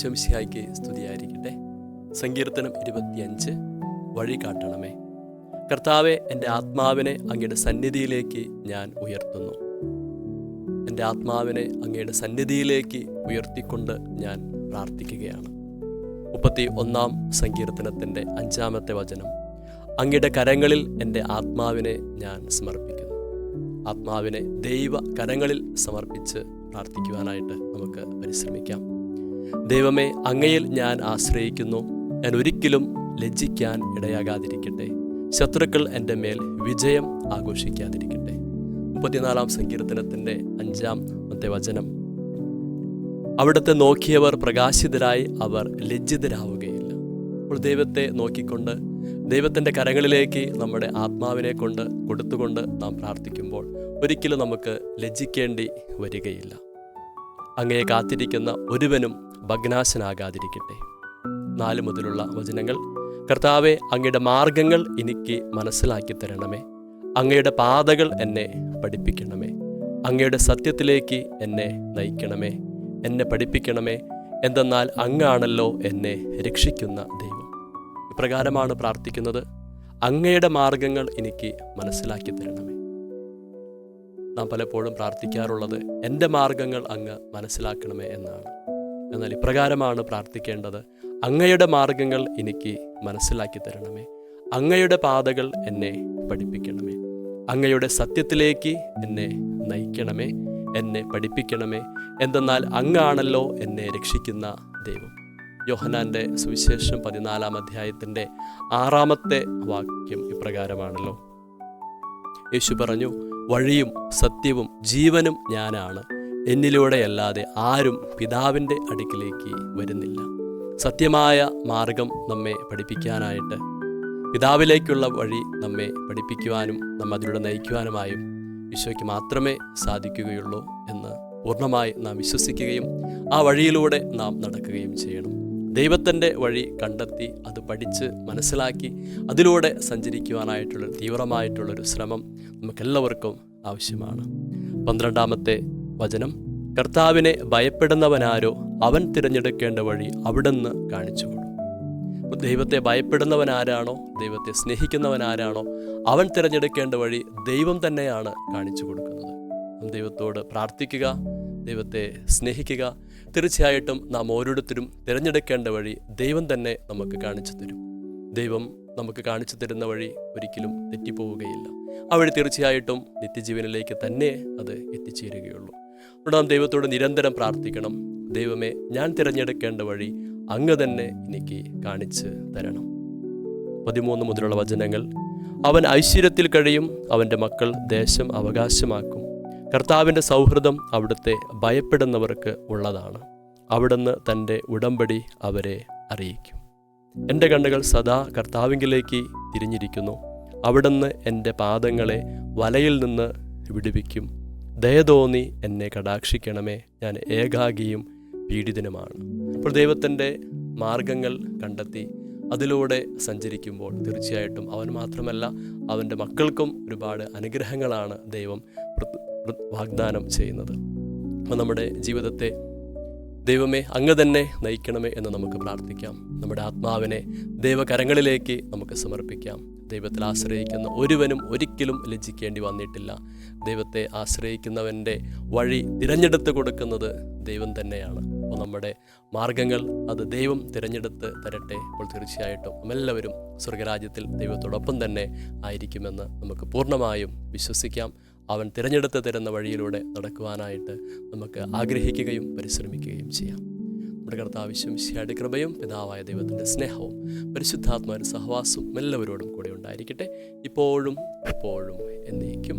ഈശോമിശിഹായ്ക്ക് സ്തുതിയായിരിക്കട്ടെ. സങ്കീർത്തനം 25. വഴി കാട്ടണമേ. കർത്താവെ, എൻ്റെ ആത്മാവിനെ അങ്ങയുടെ സന്നിധിയിലേക്ക് ഞാൻ ഉയർത്തുന്നു. എൻ്റെ ആത്മാവിനെ അങ്ങയുടെ സന്നിധിയിലേക്ക് ഉയർത്തിക്കൊണ്ട് ഞാൻ പ്രാർത്ഥിക്കുകയാണ്. 31-ാം സങ്കീർത്തനത്തിൻ്റെ 5-ാമത്തെ വചനം. അങ്ങയുടെ കരങ്ങളിൽ എൻ്റെ ആത്മാവിനെ ഞാൻ സമർപ്പിക്കുന്നു. ആത്മാവിനെ ദൈവ കരങ്ങളിൽ സമർപ്പിച്ച് പ്രാർത്ഥിക്കുവാനായിട്ട് നമുക്ക് പരിശ്രമിക്കാം. ദൈവമേ, അങ്ങയിൽ ഞാൻ ആശ്രയിക്കുന്നു. ഞാൻ ഒരിക്കലും ലജ്ജിക്കാൻ ഇടയാകാതിരിക്കട്ടെ. ശത്രുക്കൾ എൻ്റെ മേൽ വിജയം ആഘോഷിക്കാതിരിക്കട്ടെ. 34-ാം സങ്കീർത്തനത്തിൻ്റെ 5-ാമത്തെ വചനം. അവിടുത്തെ നോക്കിയവർ പ്രകാശിതരായി, അവർ ലജ്ജിതരാവുകയില്ല. അപ്പോൾ ദൈവത്തെ നോക്കിക്കൊണ്ട് ദൈവത്തിൻ്റെ കരങ്ങളിലേക്ക് നമ്മുടെ ആത്മാവിനെ കൊണ്ട് കൊടുത്തുകൊണ്ട് നാം പ്രാർത്ഥിക്കുമ്പോൾ ഒരിക്കലും നമുക്ക് ലജ്ജിക്കേണ്ടി വരികയില്ല. അങ്ങയെ കാത്തിരിക്കുന്ന ഒരുവനും ഭഗ്നാശനാകാതിരിക്കട്ടെ. 4 മുതലുള്ള വചനങ്ങൾ. കർത്താവെ, അങ്ങയുടെ മാർഗങ്ങൾ എനിക്ക് മനസ്സിലാക്കി തരണമേ. അങ്ങയുടെ പാതകൾ എന്നെ പഠിപ്പിക്കണമേ. അങ്ങയുടെ സത്യത്തിലേക്ക് എന്നെ നയിക്കണമേ. എന്നെ പഠിപ്പിക്കണമേ. എന്തെന്നാൽ അങ്ങാണല്ലോ എന്നെ രക്ഷിക്കുന്ന ദൈവം. ഇപ്രകാരമാണ് പ്രാർത്ഥിക്കുന്നത്. അങ്ങയുടെ മാർഗങ്ങൾ എനിക്ക് മനസ്സിലാക്കി തരണമേ. നാം പലപ്പോഴും പ്രാർത്ഥിക്കാറുള്ളത് എൻ്റെ മാർഗങ്ങൾ അങ്ങ് മനസ്സിലാക്കണമേ എന്നാണ്. എന്നാൽ ഇപ്രകാരമാണ് പ്രാർത്ഥിക്കേണ്ടത്. അങ്ങയുടെ മാർഗങ്ങൾ എനിക്ക് മനസ്സിലാക്കി തരണമേ. അങ്ങയുടെ പാതകൾ എന്നെ പഠിപ്പിക്കണമേ. അങ്ങയുടെ സത്യത്തിലേക്ക് എന്നെ നയിക്കണമേ. എന്നെ പഠിപ്പിക്കണമേ. എന്തെന്നാൽ അങ്ങാണല്ലോ എന്നെ രക്ഷിക്കുന്ന ദൈവം. യോഹന്നാൻ്റെ സുവിശേഷം 14-ാം അധ്യായത്തിൻ്റെ 6-ാമത്തെ വാക്യം ഇപ്രകാരമാണല്ലോ. യേശു പറഞ്ഞു, വഴിയും സത്യവും ജീവനും ഞാനാണ്. എന്നിലൂടെയല്ലാതെ ആരും പിതാവിൻ്റെ അടുക്കിലേക്ക് വരുന്നില്ല. സത്യമായ മാർഗം നമ്മെ പഠിപ്പിക്കാനായിട്ട്, പിതാവിലേക്കുള്ള വഴി നമ്മെ പഠിപ്പിക്കുവാനും നമ്മെ അതിലൂടെ നയിക്കുവാനുമായും ഈശോയ്ക്ക് മാത്രമേ സാധിക്കുകയുള്ളൂ എന്ന് പൂർണ്ണമായി നാം വിശ്വസിക്കുകയും ആ വഴിയിലൂടെ നാം നടക്കുകയും ചെയ്യണം. ദൈവത്തിൻ്റെ വഴി കണ്ടെത്തി അത് പഠിച്ച് മനസ്സിലാക്കി അതിലൂടെ സഞ്ചരിക്കുവാനായിട്ടുള്ള തീവ്രമായിട്ടുള്ളൊരു ശ്രമം നമുക്കെല്ലാവർക്കും ആവശ്യമാണ്. 12-ാമത്തെ വചനം. കർത്താവിനെ ഭയപ്പെടുന്നവനാരോ അവൻ തിരഞ്ഞെടുക്കേണ്ട വഴി അവിടുന്ന് കാണിച്ചു കൊടുക്കും. ദൈവത്തെ ഭയപ്പെടുന്നവനാരാണോ, ദൈവത്തെ സ്നേഹിക്കുന്നവനാരാണോ, അവൻ തിരഞ്ഞെടുക്കേണ്ട വഴി ദൈവം തന്നെയാണ് കാണിച്ചു കൊടുക്കുന്നത്. ദൈവത്തോട് പ്രാർത്ഥിക്കുക, ദൈവത്തെ സ്നേഹിക്കുക. തീർച്ചയായിട്ടും നാം ഓരോരുത്തരും തിരഞ്ഞെടുക്കേണ്ട വഴി ദൈവം തന്നെ നമുക്ക് കാണിച്ചു തരും. ദൈവം നമുക്ക് കാണിച്ചു തരുന്ന വഴി ഒരിക്കലും തെറ്റിപ്പോവുകയില്ല. ആ വഴി തീർച്ചയായിട്ടും നിത്യജീവനിലേക്ക് തന്നെ അത് എത്തിച്ചേരുകയുള്ളൂ. അതുകൊണ്ട് നാം ദൈവത്തോട് നിരന്തരം പ്രാർത്ഥിക്കണം. ദൈവമേ, ഞാൻ തിരഞ്ഞെടുക്കേണ്ട വഴി അങ്ങ് തന്നെ എനിക്ക് കാണിച്ച് തരണം. 13 മുതലുള്ള വചനങ്ങൾ. അവൻ ഐശ്വര്യത്തിൽ കഴിയും. അവൻ്റെ മക്കൾ ദേശം അവകാശമാക്കും. കർത്താവിൻ്റെ സൗഹൃദം അവിടുത്തെ ഭയപ്പെടുന്നവർക്ക് ഉള്ളതാണ്. അവിടുന്ന് തൻ്റെ ഉടമ്പടി അവരെ അറിയിക്കും. എൻ്റെ കണ്ണുകൾ സദാ കർത്താവിങ്കിലേക്ക് തിരിഞ്ഞിരിക്കുന്നു. അവിടുന്ന് എൻ്റെ പാദങ്ങളെ വലയിൽ നിന്ന് വിടുവിക്കും. ദയതോന്നി എന്നെ കടാക്ഷിക്കണമേ. ഞാൻ ഏകാകിയും പീഡിതനുമാണ്. അപ്പോൾ ദൈവത്തിൻ്റെ മാർഗങ്ങൾ കണ്ടെത്തി അതിലൂടെ സഞ്ചരിക്കുമ്പോൾ തീർച്ചയായിട്ടും അവൻ മാത്രമല്ല, അവൻ്റെ മക്കൾക്കും ഒരുപാട് അനുഗ്രഹങ്ങളാണ് ദൈവം വാഗ്ദാനം ചെയ്യുന്നത്. അപ്പോൾ നമ്മുടെ ജീവിതത്തെ ദൈവമേ അങ്ങ് തന്നെ നയിക്കണമേ എന്ന് നമുക്ക് പ്രാർത്ഥിക്കാം. നമ്മുടെ ആത്മാവിനെ ദൈവകരങ്ങളിലേക്ക് നമുക്ക് സമർപ്പിക്കാം. ദൈവത്തിൽ ആശ്രയിക്കുന്ന ഒരുവനും ഒരിക്കലും ലജ്ജിക്കേണ്ടി വന്നിട്ടില്ല. ദൈവത്തെ ആശ്രയിക്കുന്നവൻ്റെ വഴി തിരഞ്ഞെടുത്ത് കൊടുക്കുന്നത് ദൈവം തന്നെയാണ്. അപ്പോൾ നമ്മുടെ മാർഗങ്ങൾ അത് ദൈവം തിരഞ്ഞെടുത്ത് തരട്ടെ. അപ്പോൾ തീർച്ചയായിട്ടും നമ്മളെല്ലാവരും സ്വർഗരാജ്യത്തിൽ ദൈവത്തോടൊപ്പം തന്നെ ആയിരിക്കുമെന്ന് നമുക്ക് പൂർണ്ണമായും വിശ്വസിക്കാം. അവൻ തിരഞ്ഞെടുത്ത് തരുന്ന വഴിയിലൂടെ നടക്കുവാനായിട്ട് നമുക്ക് ആഗ്രഹിക്കുകയും പരിശ്രമിക്കുകയും ചെയ്യാം. നമ്മുടെ കർത്താവ് ഈശോമിശിഹായുടെ കൃപയും പിതാവായ ദൈവത്തിൻ്റെ സ്നേഹവും പരിശുദ്ധാത്മാവിൻ്റെ സഹവാസവും എല്ലാവരോടും കൂടെ ഉണ്ടായിരിക്കട്ടെ, ഇപ്പോഴും എപ്പോഴും എന്നേക്കും.